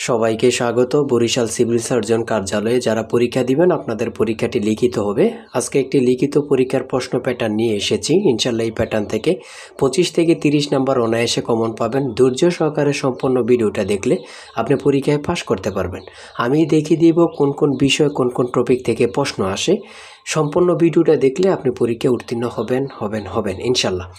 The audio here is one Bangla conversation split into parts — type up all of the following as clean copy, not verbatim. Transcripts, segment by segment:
সবাইকে স্বাগত বরিশাল সিভিল সার্জন কার্যালয়ে। যারা পরীক্ষা দিবেন আপনাদের পরীক্ষাটি লিখিত হবে। আজকে একটি লিখিত পরীক্ষার প্রশ্ন প্যাটার্ন নিয়ে এসেছি। ইনশাল্লাহ এই প্যাটার্ন থেকে 25 থেকে 30 নাম্বার অনায়াসে কমন পাবেন। ধৈর্য সহকারে সম্পূর্ণ ভিডিওটা দেখলে আপনি পরীক্ষায় পাস করতে পারবেন। আমি দেখিয়ে দিব কোন কোন বিষয় কোন কোন টপিক থেকে প্রশ্ন আসে। সম্পূর্ণ ভিডিওটা দেখলে আপনি পরীক্ষায় উত্তীর্ণ হবেন ইনশাল্লাহ।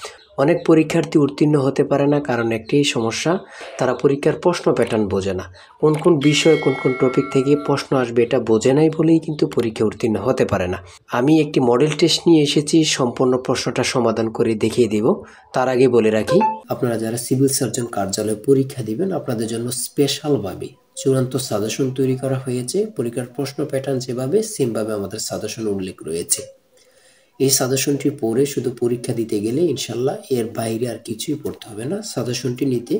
অনেক পরীক্ষার্থী উত্তীর্ণ হতে পারে না, কারণ একটি সমস্যা, তারা পরীক্ষার প্রশ্ন প্যাটার্ন বোঝে না। কোন কোন বিষয় কোন কোন টপিক থেকে প্রশ্ন আসবে এটা বোঝে নাই বলেই কিন্তু পরীক্ষা উত্তীর্ণ হতে পারে না। আমি একটি মডেল টেস্ট নিয়ে এসেছি, সম্পূর্ণ প্রশ্নটা সমাধান করে দেখিয়ে দিব। তার আগে বলে রাখি, আপনারা যারা সিভিল সার্জন কার্যালয়ে পরীক্ষা দিবেন আপনাদের জন্য স্পেশালভাবে চূড়ান্ত সাজেশন তৈরি করা হয়েছে। পরীক্ষার প্রশ্ন প্যাটার্ন যেভাবে সেমভাবে আমাদের সাজেশন উল্লেখ রয়েছে। এই সাজেশনটি পড়ে শুধু পরীক্ষা দিতে গেলে ইনশাল্লাহ এর বাইরে আর কিছুই পড়তে হবে না। সাজেশনটি নিতে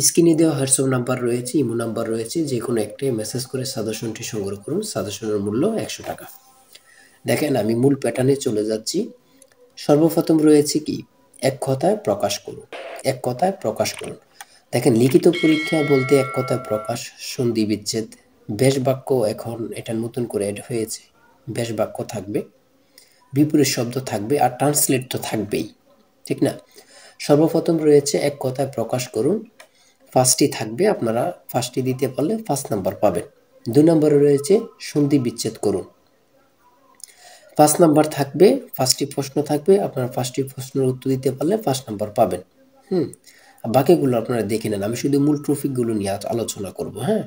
স্ক্রিনে দেওয়া হোয়াটসঅ্যাপ নাম্বার রয়েছে, ইমো নাম্বার রয়েছে, যে কোনো একটাই মেসেজ করে সাজেশনটি সংগ্রহ করুন। সাজেশনের মূল্য 100 টাকা। দেখেন, আমি মূল প্যাটার্নে চলে যাচ্ছি। সর্বপ্রথম রয়েছে কি, এক কথায় প্রকাশ করুন। এক কথায় প্রকাশ করুন। দেখেন, লিখিত পরীক্ষা বলতে এক কথায় প্রকাশ, সন্ধি বিচ্ছেদ, বেশ বাক্য, এখন এটা নতুন করে অ্যাড হয়েছে। বেশ বাক্য থাকবে, বিপরীত শব্দ থাকবে, আর ট্রান্সলেট তো থাকবেই, ঠিক না? সর্বপ্রথম রয়েছে এক কথায় প্রকাশ করুন। ফার্স্টটি থাকবে, আপনারা ফার্স্টটি দিতে পারলে 5 নাম্বার পাবেন। 2 নম্বরে রয়েছে সন্ধি বিচ্ছেদ করুন। 5 নাম্বার থাকবে, ফার্স্টটি প্রশ্ন থাকবে, আপনারা ফার্স্টটি প্রশ্নের উত্তর দিতে পারলে 5 নাম্বার পাবেন। বাকিগুলো আপনারা দেখে নেন, আমি শুধু মূল টপিকগুলো নিয়ে আলোচনা করব। হ্যাঁ,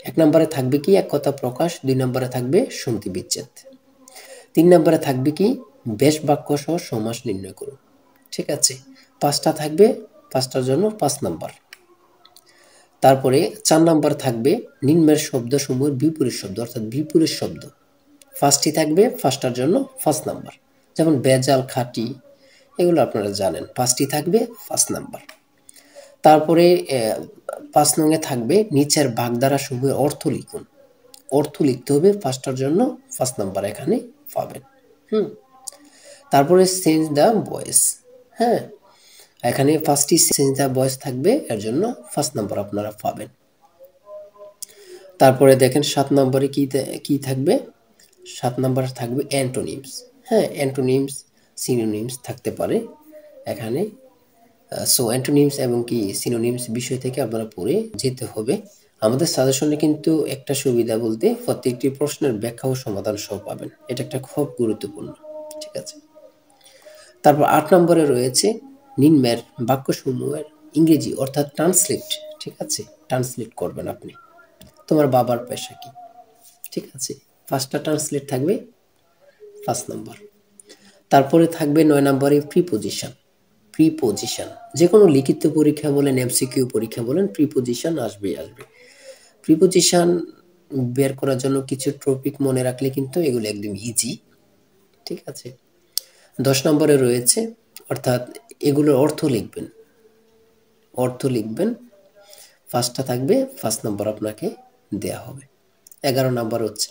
1 নম্বরে থাকবে কি, এক কথা প্রকাশ। 2 নম্বরে থাকবে সন্ধি বিচ্ছেদ। 3 নম্বরে থাকবে কি, বেশ বাক্য সহ সমাস নির্ণয় করুন। ঠিক আছে, 5টা থাকবে, 5টার জন্য 5 নাম্বার। তারপরে 4 নাম্বার থাকবে নিম্নের শব্দসমূহের বিপরীত শব্দ, অর্থাৎ বিপরীত শব্দ। ফার্স্টটি থাকবে, ফার্স্টটার জন্য 5 নাম্বার। যেমন বেজাল, খাঁটি, এগুলো আপনারা জানেন। 5টি থাকবে, 5 নাম্বার। তারপরে 5 নঙে থাকবে নিচের বাগধারা সমূহের অর্থ লিখুন। অর্থ লিখতে হবে, 5টার জন্য 5 নাম্বার এখানে পাবেন। তারপরে চেঞ্জ দ্য ভয়েস। হ্যাঁ, এখানে ফার্স্টটি চেঞ্জ দ্য ভয়েস থাকবে, এর জন্য 5 নাম্বার আপনারা পাবেন। তারপরে দেখেন 7 নম্বরে কি থাকবে, 7 নাম্বার থাকবে অ্যান্টোনিমস। হ্যাঁ, অ্যান্টোনিমস, সিনোনিমস থাকতে পারে এখানে। সো অ্যান্টোনিমস এবং কি সিনোনিমস বিষয় থেকে আপনারা পড়ে যেতে হবে। আমাদের সাজেশনে কিন্তু একটা সুবিধা বলতে প্রত্যেকটি প্রশ্নের ব্যাখ্যা ও সমাধান সহ পাবেন। এটা একটা খুব গুরুত্বপূর্ণ। ঠিক আছে, তারপর 8 নম্বরে রয়েছে নিম্নের বাক্যসমূহের ইংরেজি অর্থাৎ ট্রান্সলেট। ঠিক আছে, ট্রান্সলেট করবেন আপনি। তোমার বাবার পেশা কি? ঠিক আছে, 5টা ট্রান্সলেট থাকবে, 5 নম্বর। তারপরে থাকবে 9 নম্বরে প্রিপোজিশন। প্রিপোজিশন যে কোনো লিখিত পরীক্ষা বলেন, এমসিকিউ পরীক্ষা বলেন, প্রিপোজিশন আসবে। প্রিপোজিশন বের করার জন্য কিছু টপিক মনে রাখলে কিন্তু এগুলো একদম ইজি। ঠিক আছে, 10 নম্বরে রয়েছে, অর্থাৎ এগুলোর অর্থ লিখবেন। অর্থ লিখবেন, 5টা থাকবে, 5 নম্বর আপনাকে দেয়া হবে। 11 নম্বর হচ্ছে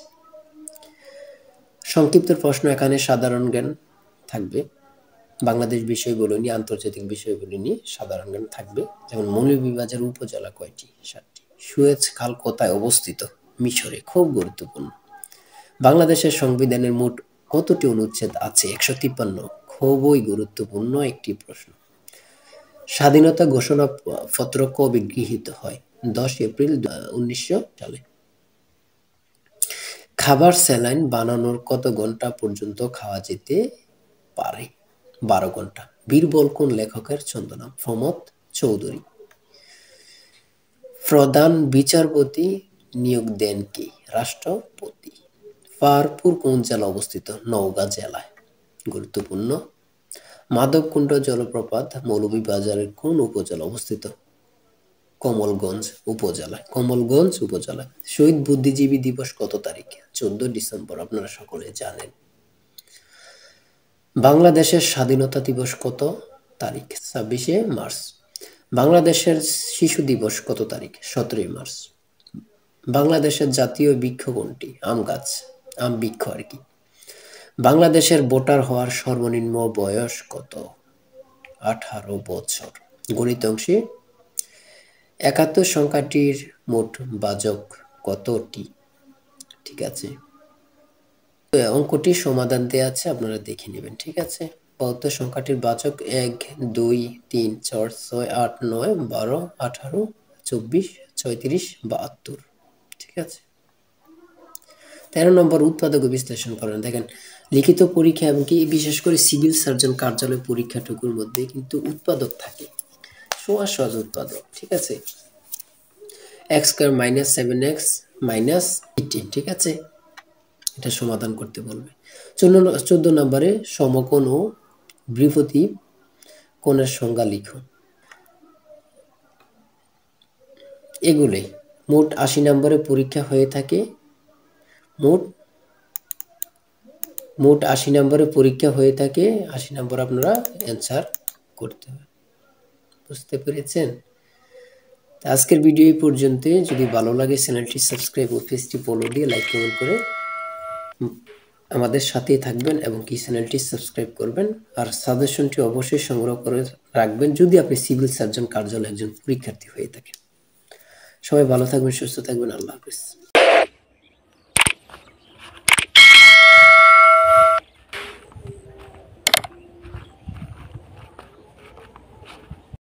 সংক্ষিপ্ত প্রশ্ন। এখানে সাধারণ জ্ঞান থাকবে, বাংলাদেশ বিষয়গুলো নিয়ে, আন্তর্জাতিক বিষয়গুলো নিয়ে সাধারণ জ্ঞান থাকবে। যেমন মৌলভীবাজার উপজেলা কয়টি? 7টি। সুয়েজ খাল কোথায় অবস্থিত? মিশরে। খুব গুরুত্বপূর্ণ। বাংলাদেশের সংবিধানের মোট কতটি অনুচ্ছেদ আছে? 153। খুবই গুরুত্বপূর্ণ একটি প্রশ্ন। স্বাধীনতা ঘোষণাপত্র কবে গৃহীত হয়? 10 এপ্রিল 1900 সালে। খাবার স্যালাইন বানানোর কত ঘন্টা পর্যন্ত খাওয়া যেতে পারে? 12 ঘন্টা। বীরবল কোন লেখকের ছদ্মনাম? প্রমথ চৌধুরী। প্রধান বিচারপতি নিয়োগ দেন কে? রাষ্ট্রপতি। পাহাড়পুর কোন জেলা অবস্থিত? নওগাঁ জেলায়। গুরুত্বপূর্ণ। মাধবকুণ্ড জলপ্রপাত মৌলভীবাজারের কোন উপজেলা অবস্থিত? কমলগঞ্জ উপজেলায়। কমলগঞ্জ উপজেলায়। শহীদ বুদ্ধিজীবী দিবস কত তারিখ? 14 ডিসেম্বর। আপনারা সকলে জানেন। বাংলাদেশের স্বাধীনতা দিবস কত তারিখ? 26 মার্চ। বাংলাদেশের শিশু দিবস কত তারিখ? 17 মার্চ। বাংলাদেশের জাতীয় বৃক্ষ কোনটি? আম গাছ, আম বৃক্ষ আর কি। বাংলাদেশের ভোটার হওয়ার সর্বনিম্ন বয়স কত? 18 বছর। গণিত অংশে 71 সংখ্যাটির মোট বাচক কতটি? ঠিক আছে, অঙ্কটির সমাধান দেওয়া আছে, আপনারা দেখে নেবেন। ঠিক আছে, প্রদত্ত সংখ্যাটির বাচক 1, 2, 3, 4, 6, 8, 9, 12, 18, 24, 36, 72। ঠিক আছে, 13 নম্বর উৎপাদক ও বিশ্লেষণ করেন। দেখেন, লিখিত পরীক্ষা এবং কি বিশেষ করে সিভিল সার্জন কার্যালয় পরীক্ষাটুকুর মধ্যে কিন্তু উৎপাদক থাকে, সহজ উৎপাদক। ঠিক আছে, x square minus 7x minus 18। ঠিক আছে, এটা সমাধান করতে বলবে। 14 নম্বরে সমকোণ ও বৃহতি কোণের সংজ্ঞা লিখো। এগুলোই মোট 80 নম্বরে পরীক্ষা হয়ে থাকে। মোট 80 নম্বরে পরীক্ষা হয়ে থাকে। 80 নম্বর আপনারা অ্যান্সার করতে হবে। বুঝতে পেরেছেন? আজকের ভিডিও এই পর্যন্ত। যদি ভালো লাগে চ্যানেলটি সাবস্ক্রাইব ও পেজটি ফলো দিয়ে লাইক কমেন্ট করে আমাদের সাথেই থাকবেন এবং কি চ্যানেলটি সাবস্ক্রাইব করবেন। আর সাজেশনটি অবশ্যই সংগ্রহ করে রাখবেন যদি আপনি সিভিল সার্জন কার্যালয়ে একজন পরীক্ষার্থী হয়ে থাকেন। সবাই ভালো থাকবেন, সুস্থ থাকবেন। আল্লাহ হাফেজ।